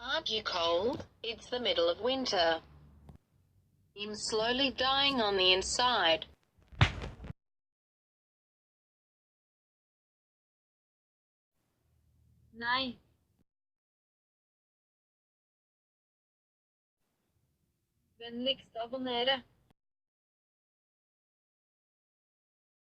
Aren't you cold? It's the middle of winter. I'm slowly dying on the inside. Nei. Vennligst abonnere.